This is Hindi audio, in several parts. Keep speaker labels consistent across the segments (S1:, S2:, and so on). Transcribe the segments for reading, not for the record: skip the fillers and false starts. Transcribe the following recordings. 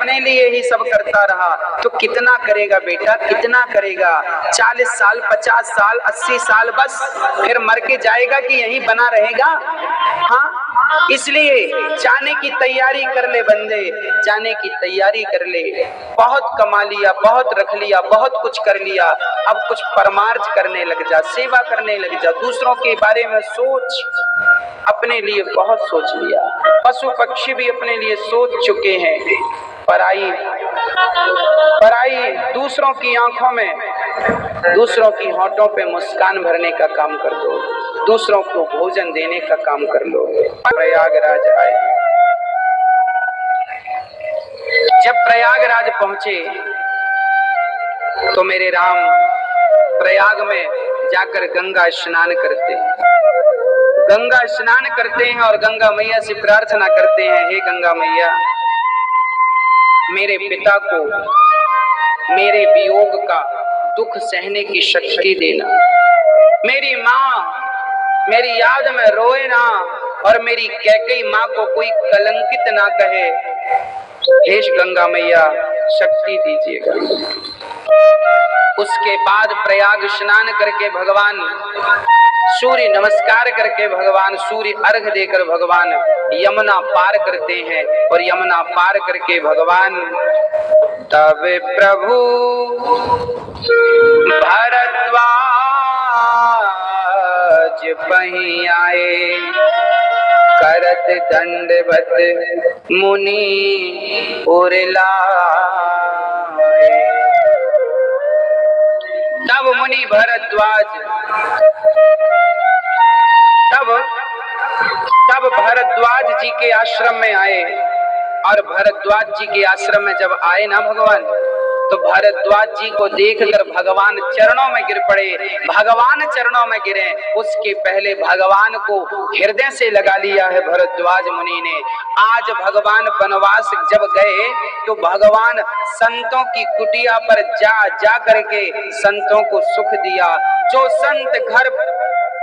S1: अपने लिए ही सब करता रहा तो कितना करेगा बेटा, कितना करेगा? 40 साल, 50 साल, 80 साल, बस फिर मर के जाएगा कि यहीं बना रहेगा? हाँ, इसलिए जाने की तैयारी कर ले बंदे, जाने की तैयारी कर ले। बहुत कमा लिया, बहुत रख लिया, बहुत कुछ कर लिया, अब कुछ परमार्थ करने लग जा, सेवा करने लग जा, दूसरों के बारे में सोच। अपने लिए बहुत सोच लिया, पशु पक्षी भी अपने लिए सोच चुके हैं। पराई दूसरों की आंखों में, दूसरों की होठों पे मुस्कान भरने का काम कर दो, दूसरों को भोजन देने का काम कर लो। प्रयागराज आए, जब प्रयागराज पहुंचे तो मेरे राम प्रयाग में जाकर गंगा स्नान करते हैं, गंगा स्नान करते हैं और गंगा मैया से प्रार्थना करते हैं, हे गंगा मैया, मेरे पिता को मेरे वियोग का दुख सहने की शक्ति देना, मेरी माँ मेरी याद में रोए ना, और मेरी कैकेयी माँ को कोई कलंकित ना कहे। हे गंगा मैया शक्ति दीजिएगा। उसके बाद प्रयाग स्नान करके भगवान सूर्य नमस्कार करके, भगवान सूर्य अर्घ देकर भगवान यमुना पार करते हैं, और यमुना पार करके भगवान तब प्रभु भरद्वाज पहीं आए, करत दंडवत मुनि उरलाए। तब मुनि भरद्वाज, तब भरद्वाज जी के आश्रम में आए, और भरद्वाज जी के आश्रम में जब आए ना भगवान, तो भरद्वाज जी को देखकर भगवान चरणों में गिर पड़े। भगवान चरणों में गिरे, उसके पहले भगवान को हृदय से लगा लिया है भरद्वाज मुनि ने। आज भगवान वनवास जब गए तो भगवान संतों की कुटिया पर जा करके संतों को सुख दिया। जो संत घर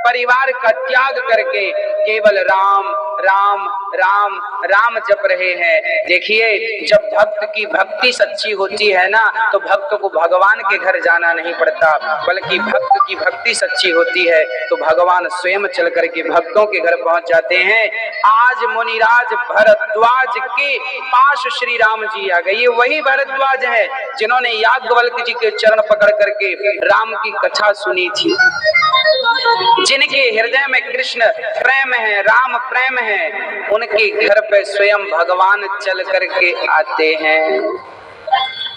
S1: परिवार का त्याग करके केवल राम राम राम राम जप रहे हैं। देखिए, जब भक्त की भक्ति सच्ची होती है ना, तो भक्त को भगवान के घर जाना नहीं पड़ता, बल्कि भक्त की भक्ति सच्ची होती है तो भगवान स्वयं चल करके भक्तों के घर पहुंच जाते हैं। आज मुनिराज भरद्वाज के पास श्री राम जी आ गए। ये वही भरद्वाज है जिन्होंने याज्ञवल्क्य जी के चरण पकड़ करके राम की कथा सुनी थी, जिनके हृदय में कृष्ण प्रेम है, राम प्रेम है, उनके घर पे स्वयं भगवान चल करके आते हैं।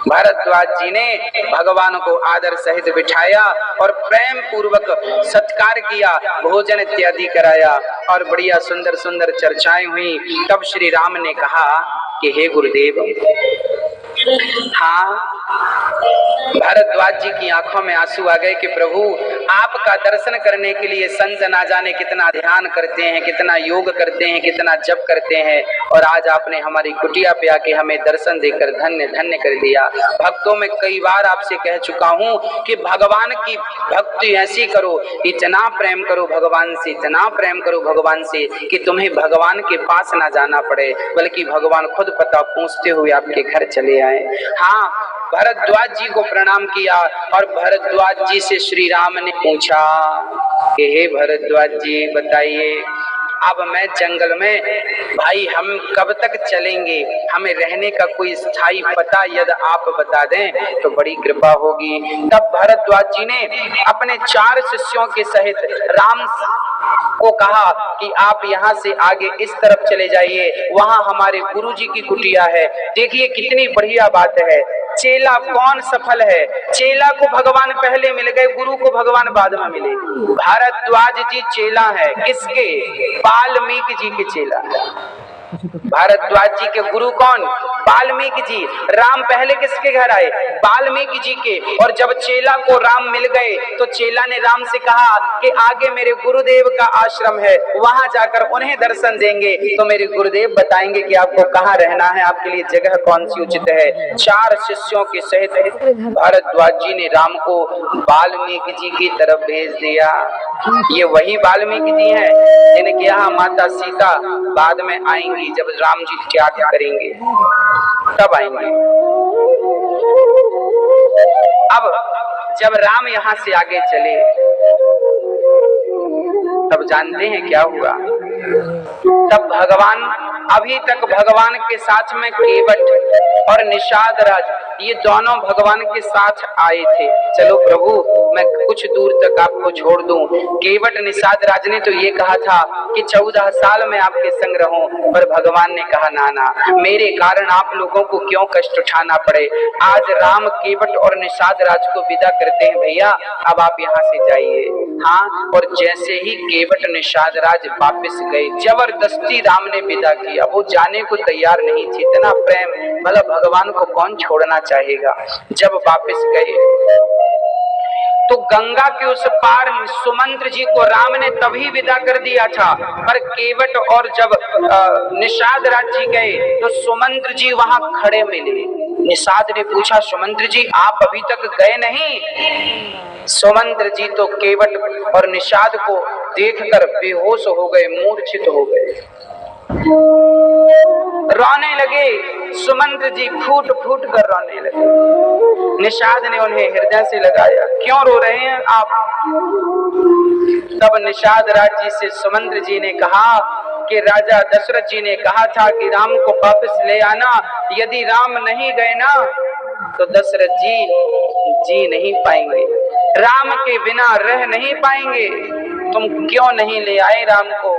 S1: भरद्वाज जी ने भगवान को आदर सहित बिठाया और प्रेम पूर्वक सत्कार किया, भोजन इत्यादि कराया और बढ़िया सुंदर सुंदर चर्चाएं हुई। तब श्री राम ने कहा कि हे गुरुदेव, हाँ, भरद्वाज जी की आंखों में आंसू आ गए कि प्रभु आपका दर्शन करने के लिए संत ना जाने कितना ध्यान करते हैं, कितना योग करते हैं, कितना जप करते हैं, और आज आपने हमारी कुटिया पे आके हमें दर्शन देकर धन्य धन्य कर दिया। भक्तों में कई बार आपसे कह चुका हूँ कि भगवान की भक्ति ऐसी करो, इतना प्रेम करो भगवान से, इतना प्रेम करो भगवान से कि तुम्हें भगवान के पास ना जाना पड़े, बल्कि भगवान खुद पता पूछते हुए आपके घर चले आए। हाँ, भरद्वाज जी को प्रणाम किया और भरद्वाज जी से श्री राम ने पूछा कि हे भरद्वाज जी बताइए, अब मैं जंगल में, भाई हम कब तक चलेंगे, हमें रहने का कोई स्थायी पता यदि आप बता दें तो बड़ी कृपा होगी। तब भरद्वाज जी ने अपने 4 शिष्यों के सहित राम को कहा कि आप यहाँ से आगे इस तरफ चले जाइए, वहाँ हमारे गुरुजी की कुटिया है। देखिए कितनी बढ़िया बात है, चेला कौन सफल है? चेला को भगवान पहले मिल गए, गुरु को भगवान बाद में मिले। भरद्वाज जी चेला है किसके? वाल्मीकि जी के चेला। भारद्वाज जी के गुरु कौन? वाल्मीकि जी। राम पहले किसके घर आए? वाल्मीकि जी के। और जब चेला को राम मिल गए तो चेला ने राम से कहा कि आगे मेरे गुरुदेव का आश्रम है, वहां जाकर उन्हें दर्शन देंगे तो मेरे गुरुदेव बताएंगे कि आपको कहाँ रहना है, आपके लिए जगह कौन सी उचित है। 4 शिष्यों के सहित भारद्वाज जी ने राम को वाल्मीकि जी की तरफ भेज दिया। ये वही वाल्मीकि जी हैं जिनके यहाँ माता सीता बाद में आएंगी जब राम जी त्याग करेंगे। तब आएंगे। अब जब राम यहाँ से आगे चले तब जानते हैं क्या हुआ। तब भगवान, अभी तक भगवान के साथ में केवट और निषाद राज ये दोनों भगवान के साथ आए थे। चलो प्रभु मैं कुछ दूर तक आपको छोड़ दूं। केवट निषाद राज ने तो ये कहा था कि 14 साल में आपके संग रहूं, पर भगवान ने कहा ना ना, मेरे कारण आप लोगों को क्यों कष्ट उठाना पड़े। आज राम केवट और निषाद राज को विदा करते हैं भैया, अब आप यहाँ से जाइए। हाँ, और जैसे ही केवट निषाद राज वापिस गए, जबरदस्ती राम ने विदा किया। वो जाने को तैयार नहीं थे, इतना प्रेम, मतलब भगवान को कौन छोड़ना चाहेगा। जब वापिस गए तो गंगा के उस पार सुमंत्र जी को राम ने तभी विदा कर दिया था, पर केवट और जब निषाद राज जी गए तो सुमंत्र जी वहां खड़े मिले। निषाद ने पूछा, सुमंत्र जी आप अभी तक गए नहीं? सुमंत्र जी तो केवट और निषाद को देखकर बेहोश हो गए, मूर्छित हो गए, रोने लगे। सुमंत्र जी फूट फूट कर रोने लगे। निषाद ने उन्हें हृदय से लगाया, क्यों रो रहे हैं आप? तब निषाद राज जी से सुमंत्र जी ने कहा कि राजा दशरथ जी ने कहा था कि राम को वापस ले आना, यदि राम नहीं गए ना तो दशरथ जी नहीं पाएंगे, राम के बिना रह नहीं पाएंगे। तुम क्यों नहीं ले आए राम को?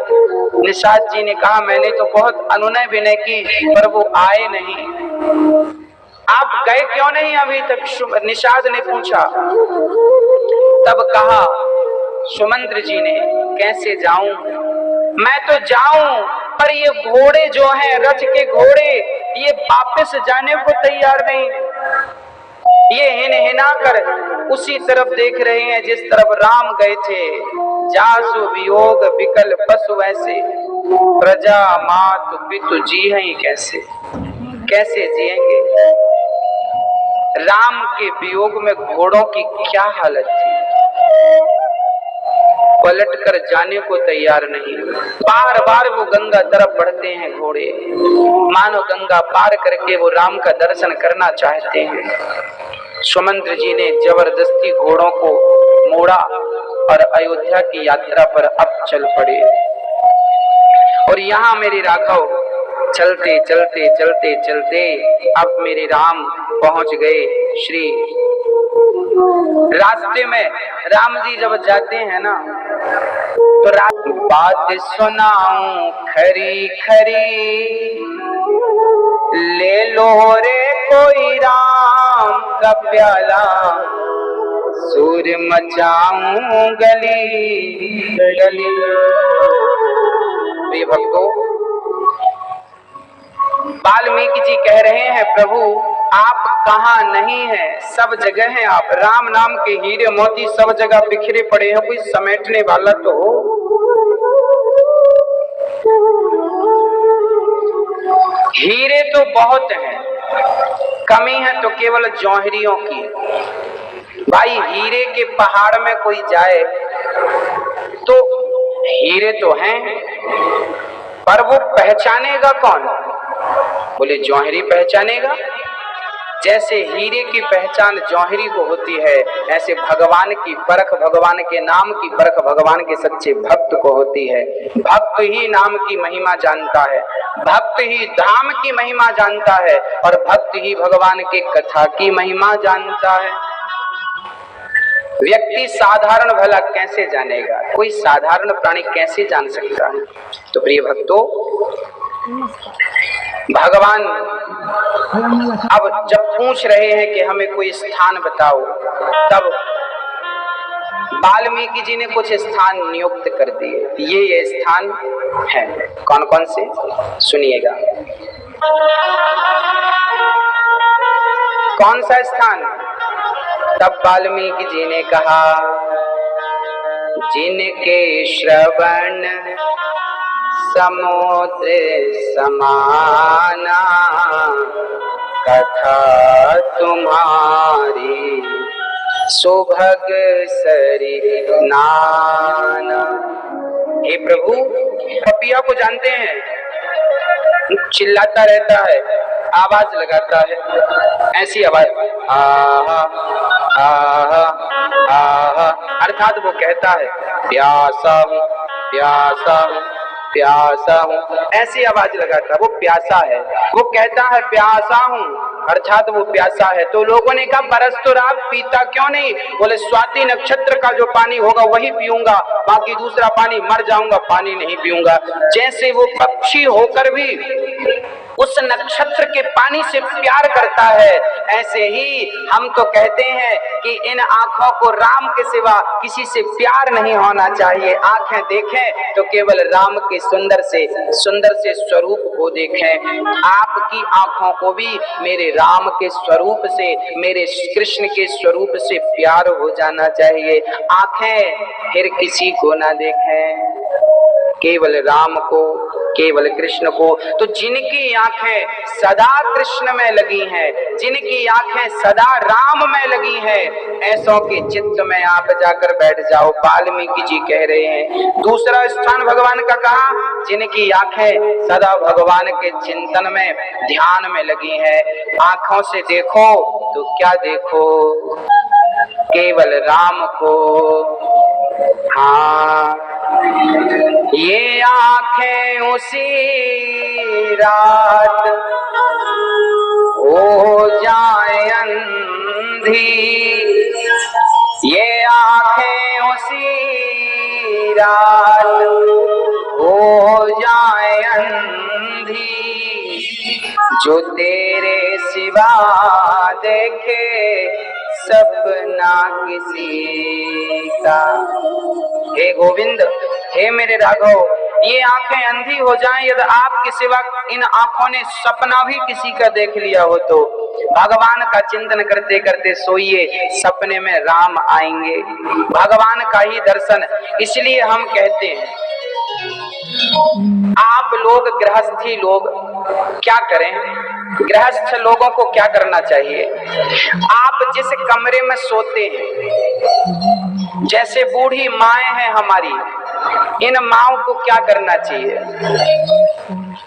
S1: निषाद जी ने कहा, मैंने तो बहुत अनुनय विनय की पर वो आए नहीं। आप गए क्यों नहीं अभी तक? निषाद ने पूछा। तब कहा सुमंत्र जी ने, कैसे जाऊं? मैं तो जाऊं पर ये घोड़े जो हैं, रथ के घोड़े, ये वापस जाने को तैयार नहीं। ये हिना कर उसी तरफ देख रहे हैं जिस तरफ राम गए थे। जासु वियोग विकल पशु ऐसे, प्रजा मातु पितु जी हैं कैसे, कैसे जिएंगे? राम के वियोग में घोड़ों की क्या हालत थी, पलट कर जाने को तैयार नहीं। बार बार वो गंगा तरफ बढ़ते हैं घोड़े, मानो गंगा पार करके वो राम का दर्शन करना चाहते हैं। सुमंत्र जी ने जबरदस्ती घोड़ों को मोड़ा और अयोध्या की यात्रा पर अब चल पड़े। और यहाँ मेरे राघव चलते चलते चलते चलते अब मेरे राम पहुंच गए श्री। रास्ते में राम जी जब जाते हैं ना तो बात सुनाऊं खरी खरी, ले लो रे कोई राम का प्याला, सूर मचाऊं गली गली। प्रिय भक्तों, वाल्मीकि जी कह रहे हैं, प्रभु आप कहाँ नहीं हैं, सब जगह हैं आप। राम नाम के हीरे मोती सब जगह बिखरे पड़े हैं, कोई समेटने वाला तो हो। हीरे तो बहुत हैं, कमी है तो केवल जौहरियों की। भाई हीरे के पहाड़ में कोई जाए तो हीरे तो हैं, पर वो पहचानेगा कौन? बोले जौहरी पहचानेगा। जैसे हीरे की पहचान जौहरी को होती है, ऐसे भगवान की परख, भगवान के नाम की परख भगवान के सच्चे भक्त को होती है। भक्त ही नाम की महिमा जानता है, भक्त ही धाम की महिमा जानता है, और भक्त ही भगवान के कथा की महिमा जानता है। व्यक्ति साधारण भला कैसे जानेगा? कोई साधारण प्राणी कैसे जान सकता है? तो प्रिय भक्तों, भगवान अब जब पूछ रहे हैं कि हमें कोई स्थान बताओ, तब वाल्मीकि जी ने कुछ स्थान नियुक्त कर दिए। ये स्थान है, कौन कौन से सुनिएगा। कौन सा स्थान? तब वाल्मीकि जी ने कहा, जिनके श्रवण समुद्र समाना, कथा तुम्हारी सुभग सरी नाना। हे प्रभु, पपिया को जानते हैं, चिल्लाता रहता है, आवाज लगाता है, ऐसी आवाज आहा आहा आहा, अर्थात वो कहता है प्यासा हूँ प्यासा हूँ प्यासा हूँ, ऐसी आवाज लगाता है। वो प्यासा है, वो कहता है प्यासा हूँ, अर्थात वो प्यासा है। तो लोगों ने कहा बरस तो रहा, पीता क्यों नहीं? बोले स्वाति नक्षत्र का जो पानी होगा वही पीऊंगा, बाकी दूसरा पानी मर जाऊंगा, पानी नहीं पीऊंगा। जैसे वो पक्षी होकर भी उस नक्षत्र के पानी से प्यार करता है, ऐसे ही हम तो कहते हैं कि इन आंखों को राम के सिवा किसी से प्यार नहीं होना चाहिए। आंखें देखें तो केवल राम के सुंदर से स्वरूप को देखें। आपकी आंखों को भी मेरे राम के स्वरूप से, मेरे कृष्ण के स्वरूप से प्यार हो जाना चाहिए। आंखें फिर किसी को ना देखें, केवल राम को, केवल कृष्ण को। तो जिनकी आंखें सदा कृष्ण में लगी हैं, जिनकी आंखें सदा राम में लगी हैं, ऐसों के चित्त में आप जाकर बैठ जाओ, वाल्मीकि जी कह रहे हैं। दूसरा स्थान भगवान का कहा, जिनकी आंखें सदा भगवान के चिंतन में, ध्यान में लगी हैं। आंखों से देखो तो क्या देखो? केवल राम को। हाँ, ये आंखें उसी रात हो जाए अंधी, ये आंखें उसी रात हो जाए अंधी, जो तेरे सिवा देखे सपना किसी का। हे गोविंद, हे मेरे राघव, ये आंखें अंधी हो जाएं यदि आपके सिवा इन आंखों ने सपना भी किसी का देख लिया हो तो। भगवान का चिंतन करते करते सोइए, सपने में राम आएंगे, भगवान का ही दर्शन। इसलिए हम कहते हैं आप लोग गृहस्थी लोग क्या करें, गृहस्थ लोगों को क्या करना चाहिए? आप जिस कमरे में सोते हैं, जैसे बूढ़ी माएं हैं हमारी, इन माओं को क्या करना चाहिए?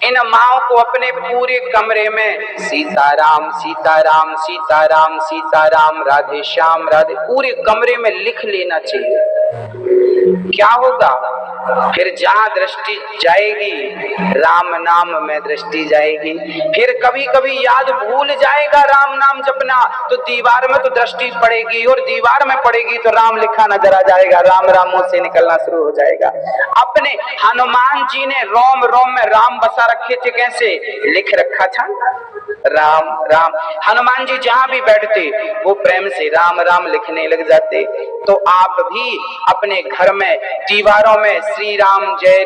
S1: इन माओं को अपने पूरे कमरे में सीताराम सीताराम सीताराम सीताराम राधे श्याम राधे पूरे कमरे में लिख लेना चाहिए। क्या होगा? फिर जहां दृष्टि जाएगी राम नाम में दृष्टि जाएगी। फिर कभी कभी याद भूल जाएगा राम नाम जपना, तो दीवार में तो दृष्टि पड़ेगी, और दीवार में पड़ेगी तो राम लिखा नजर आ जाएगा, राम रामों से निकलना शुरू हो जाएगा। अपने हनुमान जी ने रोम रोम में राम बसा रखे थे, कैसे लिख रखा था? राम राम। हनुमान जी जहां भी बैठते वो प्रेम से राम राम लिखने लग जाते। तो आप भी अपने घर में दीवारों में श्री राम जय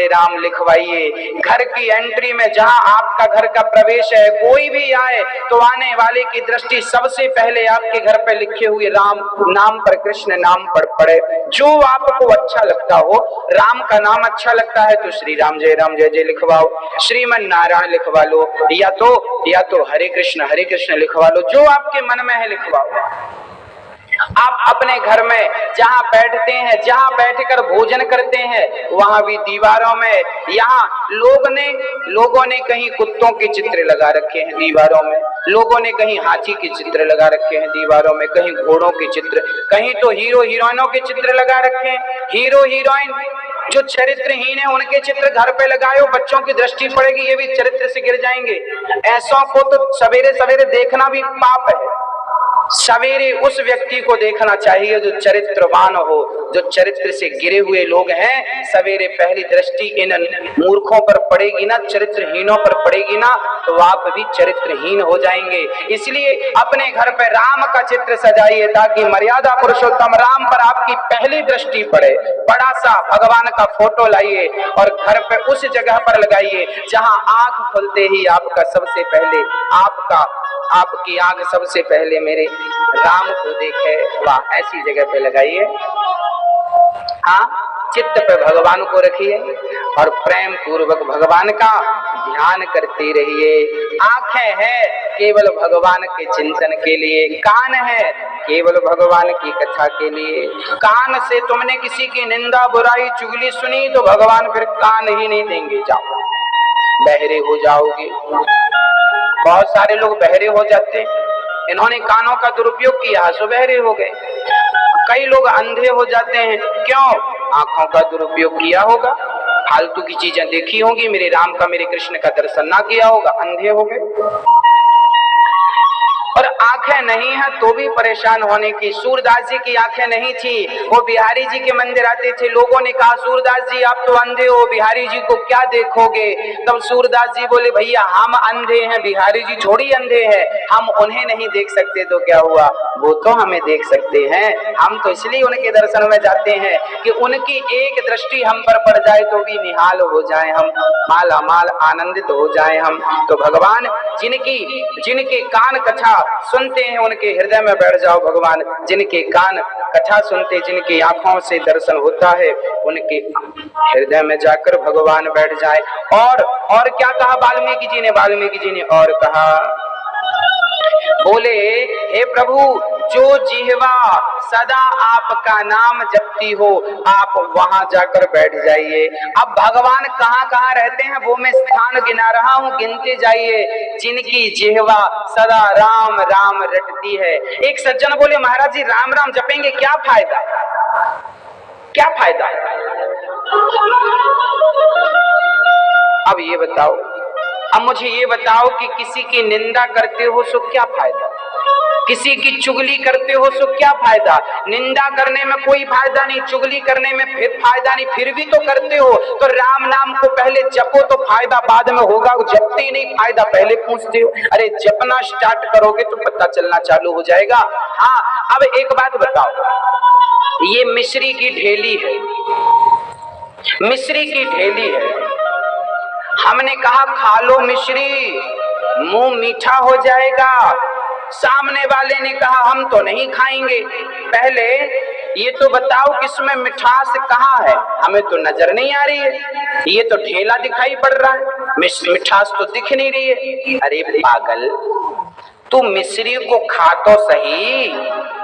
S1: राम लिखवाइए। घर की एंट्री में जहां आपका घर का प्रवेश है, कोई भी आए तो आने वाले की दृष्टि सबसे पहले आपके घर पे लिखे हुए राम नाम पर, कृष्ण नाम पर पड़े। जो आपको अच्छा लगता हो, राम का नाम अच्छा लगता है तो श्री राम जय जय लिखवाओ, श्रीमन नारायण लिखवा लो, या तो हरे कृष्ण लिखवा लो, जो आपके मन में है लिखवाओ। आप अपने घर में जहां बैठते हैं, जहां बैठकर भोजन करते हैं, वहां भी दीवारों में, यहाँ लोगों ने कहीं कुत्तों के चित्र लगा रखे हैं दीवारों में, लोगों ने कहीं हाथी के चित्र लगा रखे हैं दीवारों में, कहीं घोड़ों के चित्र, कहीं तो हीरो हीरोइनों के चित्र लगा रखे हैं। हीरो हीरोइन जो चरित्रहीन है उनके चित्र घर पे लगाए, बच्चों की दृष्टि पड़ेगी, ये भी चरित्र से गिर जाएंगे। ऐसों को तो सवेरे सवेरे देखना भी पाप है। सवेरे उस व्यक्ति को देखना चाहिए जो चरित्रवान हो, जो चरित्र से गिरे हुए लोग हैं। सवेरे पहली दृष्टि इन मूर्खों पर पड़ेगी ना, चरित्रहीनों पर पड़ेगी ना, तो आप भी चरित्रहीन हो जाएंगे। इसलिए अपने घर पे राम का चित्र सजाइए, ताकि मर्यादा पुरुषोत्तम राम पर आपकी पहली दृष्टि पड़े। बड़ा सा भगवान का फोटो लाइए और घर पे उस जगह पर लगाइए जहां आंख खुलते ही आपका सबसे पहले आपकी आंख सबसे पहले मेरे राम को देखे। वाह, ऐसी जगह पे लगाइए। हाँ, चित्त पे भगवान को रखिए और प्रेम पूर्वक भगवान का ध्यान करते रहिए। आंखें हैं केवल भगवान के चिंतन के लिए, कान है केवल भगवान की कथा के लिए। कान से तुमने किसी की निंदा बुराई चुगली सुनी तो भगवान फिर कान ही नहीं देंगे, जाओ बहरे हो जाओगे। बहुत सारे लोग बहरे हो जाते हैं, इन्होंने कानों का दुरुपयोग किया सो बहरे हो गए। कई लोग अंधे हो जाते हैं, क्यों? आंखों का दुरुपयोग किया होगा, फालतू की चीजें देखी होंगी, मेरे राम का मेरे कृष्ण का दर्शन ना किया होगा, अंधे हो गए। और आंखें नहीं है तो भी परेशान होने की। सूरदास जी की आंखें नहीं थी, वो बिहारी जी के मंदिर आते थे, लोगों ने कहा सूरदास जी आप तो अंधे हो, बिहारी जी को क्या देखोगे? तब सूरदास जी बोले भैया हम अंधे हैं, बिहारी जी थोड़ी अंधे हैं, हम उन्हें नहीं देख सकते तो क्या हुआ, वो तो हमें देख सकते हैं। हम तो इसलिए उनके दर्शन में जाते हैं कि उनकी एक दृष्टि हम पर पड़ जाए तो भी निहाल हो जाए, हम माला माल आनंदित हो जाए हम। तो भगवान जिनके कान कथा सुनते हैं उनके हृदय में बैठ जाओ भगवान, जिनके कान कथा सुनते, जिनकी आंखों से दर्शन होता है उनके हृदय में जाकर भगवान बैठ जाए। और क्या कहा वाल्मीकि जी ने और कहा, बोले हे प्रभु जो जिह्वा सदा आपका नाम जपती हो आप वहां जाकर बैठ जाइए। अब भगवान कहाँ कहाँ रहते हैं वो मैं स्थान गिना रहा हूँ, गिनते जाइए। जिनकी जिह्वा सदा राम राम रटती है। एक सज्जन बोले महाराज जी राम राम जपेंगे क्या फायदा, क्या फायदा? अब ये बताओ, अब मुझे ये बताओ कि किसी की निंदा करते हो सो क्या फायदा, किसी की चुगली करते हो सो क्या फायदा? निंदा करने में कोई फायदा नहीं, चुगली करने में फिर फायदा नहीं, फिर भी तो करते हो। तो राम नाम को पहले जपो तो फायदा बाद में होगा, जपते ही नहीं फायदा पहले पूछते हो। अरे जपना स्टार्ट करोगे तो पता चलना चालू हो जाएगा। हाँ अब एक बात बताओ, ये मिश्री की ढेली है, मिश्री की ढेली है, हमने कहा खा लो मिश्री मुंह मीठा हो जाएगा, सामने वाले ने कहा हम तो नहीं खाएंगे। पहले ये तो बताओ किसमें मिठास कहाँ है, हमें तो नजर नहीं आ रही है, ये तो ढेला दिखाई पड़ रहा है, मिठास तो दिख नहीं रही है। अरे पागल तू मिश्री को खा तो सही,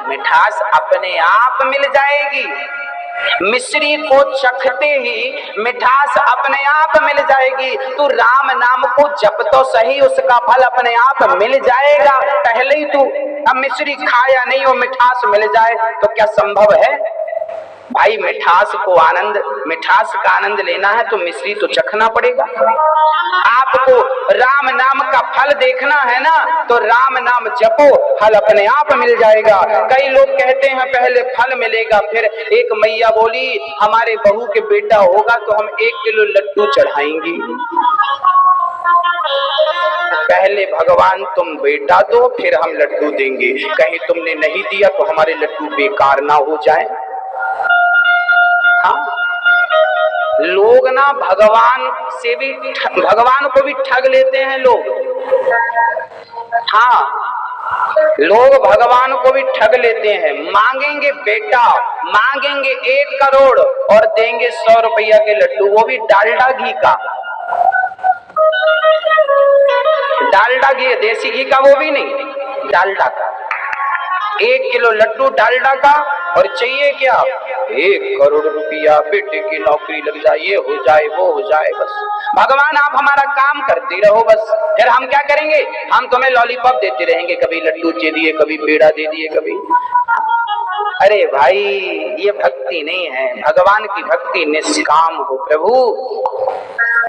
S1: मिठास अपने आप मिल जाएगी। मिश्री को चखते ही मिठास अपने आप मिल जाएगी। तू राम नाम को जप तो सही, उसका फल अपने आप मिल जाएगा। पहले ही तू अब मिश्री खाया नहीं हो मिठास मिल जाए तो क्या संभव है भाई? मिठास का आनंद लेना है तो मिश्री तो चखना पड़ेगा। आपको राम नाम का फल देखना है ना तो राम नाम जपो, फल अपने आप मिल जाएगा। कई लोग कहते हैं पहले फल मिलेगा, फिर एक मैया बोली हमारे बहू के बेटा होगा तो हम 1 किलो लड्डू चढ़ाएंगी। पहले भगवान तुम बेटा दो फिर हम लड्डू देंगे, कहीं तुमने नहीं दिया तो हमारे लड्डू बेकार ना हो जाए। हाँ? लोग ना भगवान को भी ठग लेते हैं लोग। हाँ लोग भगवान को भी ठग लेते हैं, मांगेंगे बेटा, मांगेंगे 1 करोड़ और देंगे 100 रुपया के लड्डू, वो भी डालडा घी का, डालडा घी, देसी घी का वो भी नहीं, डालडा का। 1 किलो लड्डू डालडा का और चाहिए क्या 1 करोड़ रुपया, बेटे की नौकरी लग जाए, ये हो जाए वो हो जाए। बस भगवान आप हमारा काम करते रहो, बस फिर हम क्या करेंगे, हम तुम्हें लॉलीपॉप देते रहेंगे, कभी लड्डू दे दिए, कभी पेड़ा दे दिए, कभी। अरे भाई ये भक्ति नहीं है, भगवान की भक्ति निष्काम हो। प्रभु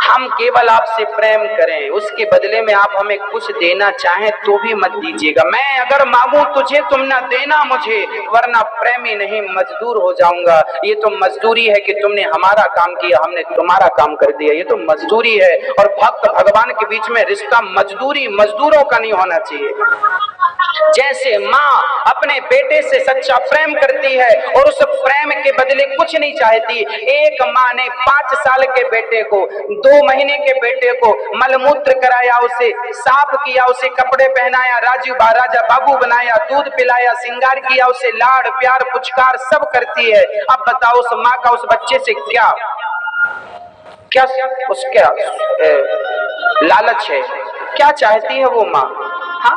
S1: हम केवल आपसे प्रेम करें, उसके बदले में आप हमें कुछ देना चाहें तो भी मत दीजिएगा। मैं अगर मांगू तुझे तुम न देना मुझे, वरना प्रेमी नहीं मजदूर हो जाऊंगा। ये तो मजदूरी है कि तुमने हमारा काम किया, हमने तुम्हारा काम कर दिया, ये तो मजदूरी है। और भक्त भगवान के बीच में रिश्ता मजदूरों का नहीं होना चाहिए। जैसे माँ अपने बेटे से सच्चा प्रेम करती है और उस प्रेम के बदले कुछ नहीं चाहती। एक माँ ने 5 साल के बेटे को, 2 महीने के बेटे को मलमूत्र कराया, उसे साफ किया, उसे कपड़े पहनाया, राजा बाबू बनाया, दूध पिलाया, श्रृंगार किया, उसे लाड़ प्यार पुचकार सब करती है। अब बताओ उस माँ का उस बच्चे से क्या उसका लालच है, क्या चाहती है वो माँ? हाँ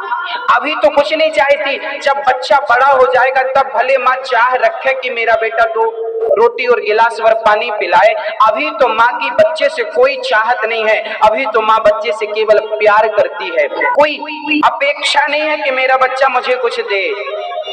S1: अभी तो कुछ नहीं चाहती, जब बच्चा बड़ा हो जाएगा तब भले माँ चाह रखे कि मेरा बेटा तो रोटी और गिलास भर पानी पिलाए। अभी तो माँ की बच्चे से कोई चाहत नहीं है, अभी तो माँ बच्चे से केवल प्यार करती है, कोई अपेक्षा नहीं है कि मेरा बच्चा मुझे कुछ दे।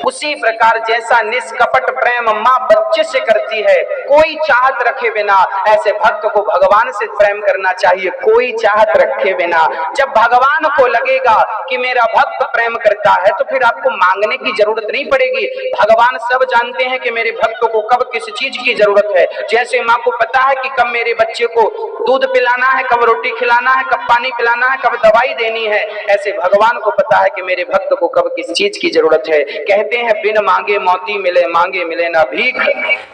S1: उसी प्रकार जैसा निष्कपट प्रेम माँ बच्चे से करती है, कोई चाहत रखे बिना, ऐसे भक्त को भगवान से प्रेम करना चाहिए, कोई चाहत रखे बिना। जब भगवान को लगेगा कि मेरा भक्त प्रेम करता है तो फिर आपको मांगने की जरूरत नहीं पड़ेगी। भगवान सब जानते हैं कि मेरे भक्त को कब किस चीज की जरूरत है। जैसे माँ को पता है कि कब मेरे बच्चे को दूध पिलाना है, कब रोटी खिलाना है, कब पानी पिलाना है, कब दवाई देनी है, ऐसे भगवान को पता है कि मेरे भक्त को कब किस चीज की जरूरत है। कहते हैं बिन मांगे मोती मिले, मांगे मिले ना भीख।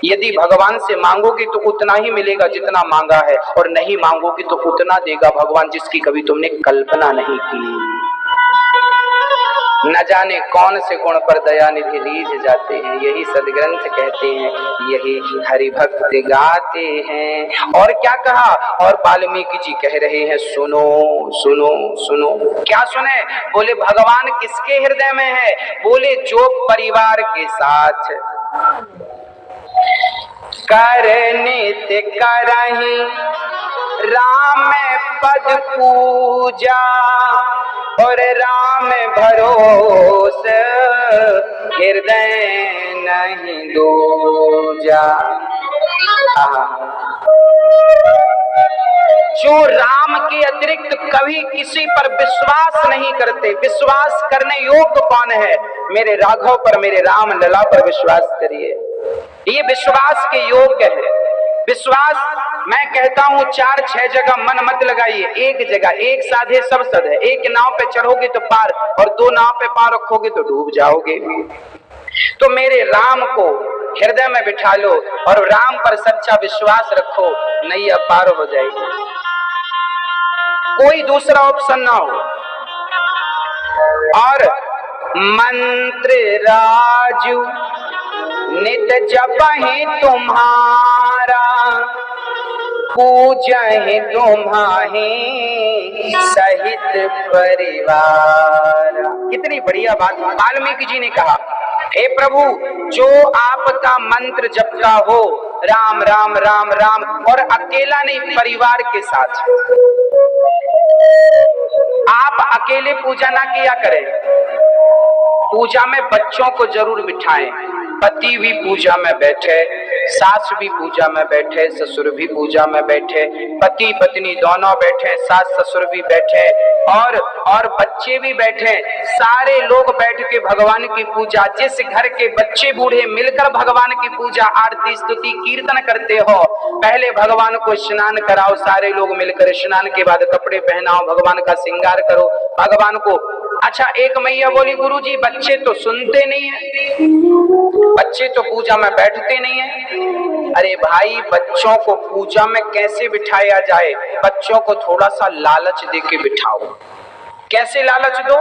S1: यदि भगवान से मांगोगे तो उतना ही मिलेगा जितना मांगा है, और नहीं मांगोगे तो उतना देगा भगवान जिसकी कभी तुमने कल्पना नहीं की। न जाने कौन से गुण पर दया निधि रीझ जाते हैं, यही सदग्रंथ कहते हैं, यही हरि भक्त गाते हैं। और क्या कहा, और वाल्मीकि जी कह रहे हैं सुनो सुनो सुनो। क्या सुने? बोले भगवान किसके हृदय में है? बोले जो परिवार के साथ करने करही राम पद पूजा, और राम भरोस हृदय नहीं दूजा। जो राम के अतिरिक्त कभी किसी पर विश्वास नहीं करते। विश्वास करने योग्य कौन है? मेरे राघव पर, मेरे राम लला पर विश्वास करिए, ये विश्वास के योग्य है। विश्वास मैं कहता हूं 4-6 जगह मन मत लगाइए, एक जगह। एक साधे सब सद है। एक नाव पे चढ़ोगे तो पार, और 2 नाव पे पार रखोगे तो डूब जाओगे। तो मेरे राम को हृदय में बिठा लो और राम पर सच्चा विश्वास रखो, नैया पार हो जाएगी। कोई दूसरा ऑप्शन ना हो। और मंत्र राजू नित जपहि तुम्हारा, पूजहि तुम्हारे सहित परिवार। कितनी बढ़िया बात वाल्मीकि जी ने कहा। हे प्रभु, जो आपका मंत्र जपता हो, राम राम राम राम, और अकेला नहीं, परिवार के साथ। आप अकेले पूजा ना किया करें, पूजा में बच्चों को जरूर बिठाएं। पति भी पूजा में बैठे, सास भी पूजा में बैठे, ससुर भी पूजा में बैठे, पति पत्नी दोनों बैठे, सास ससुर भी बैठे, और बच्चे भी बैठे। सारे लोग बैठ के भगवान की पूजा, जिस घर के बच्चे बूढ़े मिलकर भगवान की पूजा आरती स्तुति कीर्तन करते हो, पहले भगवान को स्नान कराओ, सारे लोग मिलकर। स्नान के बाद कपड़े पहनाओ, भगवान का श्रृंगार करो, भगवान को। अच्छा, एक मैया बोली गुरुजी बच्चे तो सुनते नहीं है, बच्चे तो पूजा में बैठते नहीं है। अरे भाई, बच्चों को पूजा में कैसे बिठाया जाए? बच्चों को थोड़ा सा लालच दे के बिठाओ। कैसे लालच दो?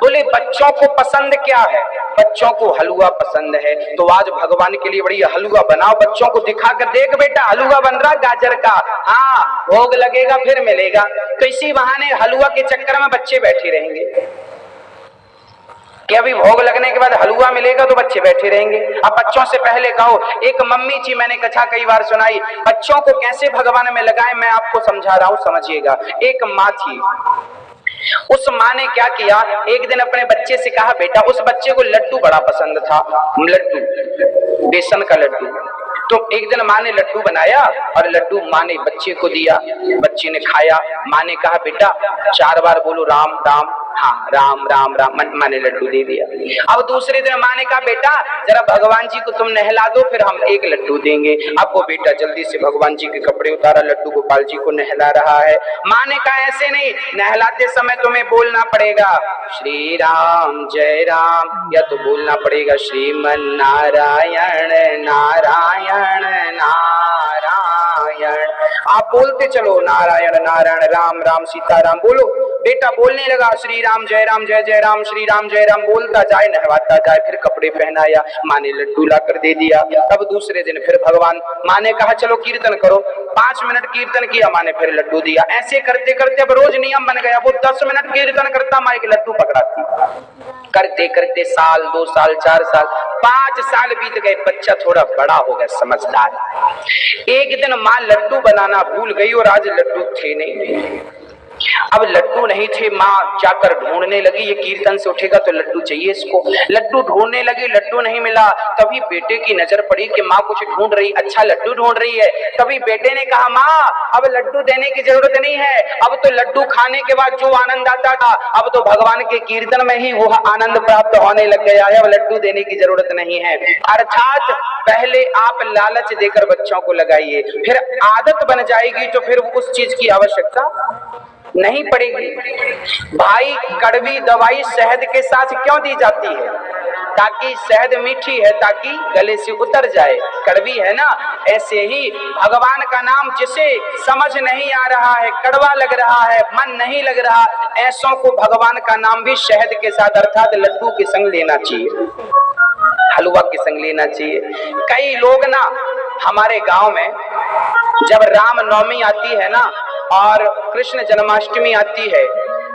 S1: बोले बच्चों को पसंद क्या है? बच्चों को हलवा पसंद है, तो आज भगवान के लिए बढ़िया हलवा बनाओ, बच्चों को दिखा कर, देख बेटा हलवा बन रहा गाजर का, हाँ भोग लगेगा फिर मिलेगा। तो इसी बहाने हलवा के चक्कर में बच्चे बैठे रहेंगे कि अभी भोग लगने के बाद हलवा मिलेगा तो बच्चे बैठे रहेंगे। अब बच्चों से पहले कहो। एक मम्मी जी, मैंने कथा कई बार सुनाई, बच्चों को कैसे भगवान में लगाएं, मैं आपको समझा रहा हूं, समझिएगा। एक माँ थी, उस माँ ने क्या किया, एक दिन अपने बच्चे से कहा, बेटा, उस बच्चे को लड्डू बड़ा पसंद था, लड्डू, बेसन का लड्डू। तो एक दिन माँ ने लड्डू बनाया और लड्डू माँ ने बच्चे को दिया, बच्चे ने खाया। माँ ने कहा, बेटा 4 बार बोलो राम राम, हाँ राम राम राम, माँ ने लड्डू दे दिया। अब दूसरे दिन माँ ने कहा, बेटा जरा भगवान जी को तुम नहला दो, फिर हम 1 लड्डू देंगे। अब वो बेटा जल्दी से भगवान जी के कपड़े उतारा, लड्डू गोपाल जी को नहला रहा है। माँ ने कहा, ऐसे नहीं, नहलाते समय तुम्हें बोलना पड़ेगा श्री राम जय राम, या तो बोलना पड़ेगा श्रीमन नारायण नारायण नारायण। आप बोलते चलो नारायण नारायण राम राम सीताराम बोलो। बेटा बोलने लगा श्री राम जय जय राम, श्री राम जय राम बोलता जाए, नहवाता जाए। फिर कपड़े पहनाया, माँ ने लड्डू ला कर दे दिया। तब दूसरे दिन फिर भगवान, माँ ने कहा चलो कीर्तन करो, 5 मिनट कीर्तन किया, माँ ने फिर लड्डू दिया। ऐसे करते करते अब रोज नियम बन गया, वो 10 मिनट कीर्तन करता, माँ एक लड्डू पकड़ाती। करते करते साल 2 साल 4 साल, 5 साल बीत गए, बच्चा थोड़ा बड़ा हो गया, समझदार। एक दिन माँ लड्डू बनाना भूल गई और आज लड्डू थे नहीं। अब लड्डू नहीं थे, माँ जाकर ढूंढने लगी, ये कीर्तन से उठेगा तो लड्डू चाहिए इसको। लड्डू ढूंढने लगी, लड्डू नहीं मिला। तभी बेटे की नजर पड़ी कि माँ कुछ ढूंढ रही, अच्छा लड्डू ढूंढ रही है। तभी बेटे ने कहा, माँ अब लड्डू देने की जरूरत नहीं है, अब तो लड्डू खाने के बाद जो आनंद आता था अब तो भगवान के कीर्तन में ही वो आनंद प्राप्त होने लग गया है, अब लड्डू देने की जरूरत नहीं है। अर्थात पहले आप लालच देकर बच्चों को लगाइए, फिर आदत बन जाएगी तो फिर उस चीज की आवश्यकता नहीं पड़ेगी। भाई कड़वी दवाई शहद के साथ क्यों दी जाती है? ताकि शहद मीठी है, ताकि गले से उतर जाए, कड़वी है ना। ऐसे ही भगवान का नाम जिसे समझ नहीं आ रहा है, कड़वा लग रहा है, मन नहीं लग रहा, ऐसों को भगवान का नाम भी शहद के साथ अर्थात लड्डू के संग लेना चाहिए, हलवा के संग लेना चाहिए। कई लोग ना हमारे गांव में जब रामनवमी आती है ना और कृष्ण जन्माष्टमी आती है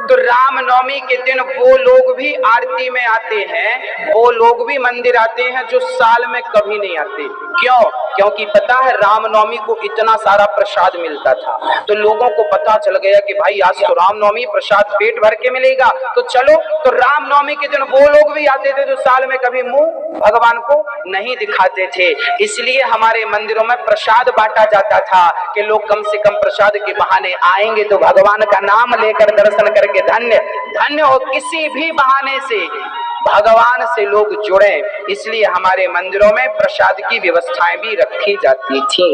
S1: तो रामनवमी के दिन वो लोग भी आरती में आते हैं, वो लोग भी मंदिर आते हैं जो साल में कभी नहीं आते। क्यों? क्योंकि पता है रामनवमी को इतना सारा प्रसाद मिलता था, तो लोगों को पता चल गया कि भाई आज तो रामनवमी, प्रसाद पेट भर के मिलेगा, तो चलो। तो रामनवमी के दिन वो लोग भी आते थे जो साल में कभी मुंह भगवान को नहीं दिखाते थे। इसलिए हमारे मंदिरों में प्रसाद बांटा जाता था कि लोग कम से कम प्रसाद के बहाने आएंगे तो भगवान का नाम लेकर दर्शन करके धन्य धन्य हो, किसी भी बहाने से भगवान से लोग जुड़े। इसलिए हमारे मंदिरों में प्रसाद की व्यवस्थाएं भी रखी जाती थी।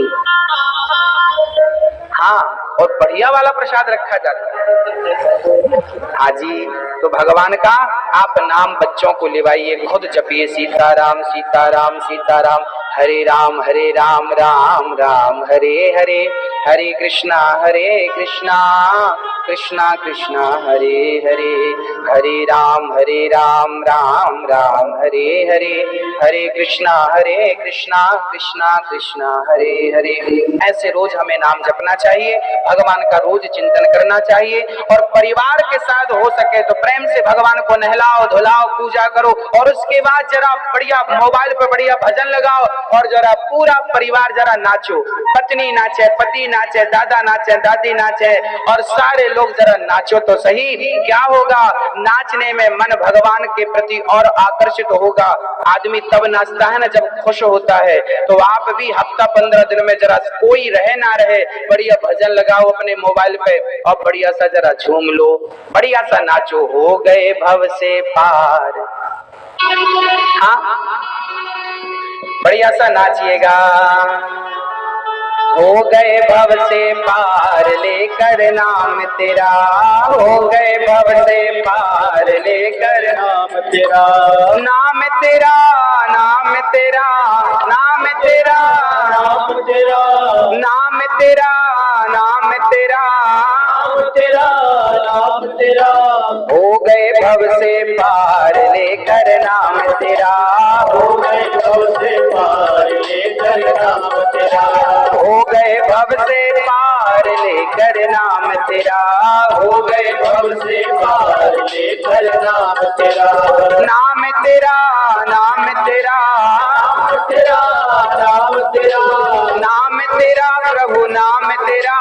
S1: हाँ, और बढ़िया वाला प्रसाद रखा जाता है। हाँ जी, तो भगवान का आप नाम बच्चों को लिवाइए, खुद जपिए सीताराम सीताराम सीताराम, हरे राम राम राम हरे हरे, हरे कृष्णा कृष्णा कृष्णा हरे हरे, हरे राम राम राम हरे हरे, हरे कृष्णा कृष्णा कृष्णा हरे हरे। ऐसे रोज हमें नाम जपना चाहिए, भगवान का रोज चिंतन करना चाहिए और परिवार के साथ हो सके तो प्रेम से भगवान को नहलाओ धुलाओ, पूजा करो और उसके बाद जरा बढ़िया मोबाइल पर बढ़िया भजन लगाओ और जरा पूरा परिवार जरा नाचो, पत्नी नाचे, पति नाचे, दादा नाचे, दादी नाचे और सारे लोग जरा नाचो तो सही। क्या होगा? नाचने में मन भगवान के प्रति और आकर्षित होगा। आदमी तब नाचता है ना जब खुश होता है। तो आप भी हफ्ता 15 दिन में जरा कोई रहे ना रहे बढ़िया भजन लगाओ अपने मोबाइल पे और बढ़िया सा जरा झूम लो, बढ़िया सा नाचो। हो गए भव से पार, हाँ बढ़िया सा नाचिएगा। हो गए भव से पार लेकर नाम तेरा, हो गए भव से पार लेकर नाम तेरा, नाम तेरा नाम तेरा नाम तेरा नाम तेरा नाम तेरा नाम तेरा नाम तेरा नाम तेरा। हो गए भव से पार लेकर नाम तेरा, हो गए भव से पार लेकर नाम तेरा, हो गए भव से पार लेकर नाम तेरा, हो गए भव से पार लेकर नाम तेरा, नाम तेरा नाम तेरा नाम तेरा नाम तेरा नाम तेरा प्रभु नाम तेरा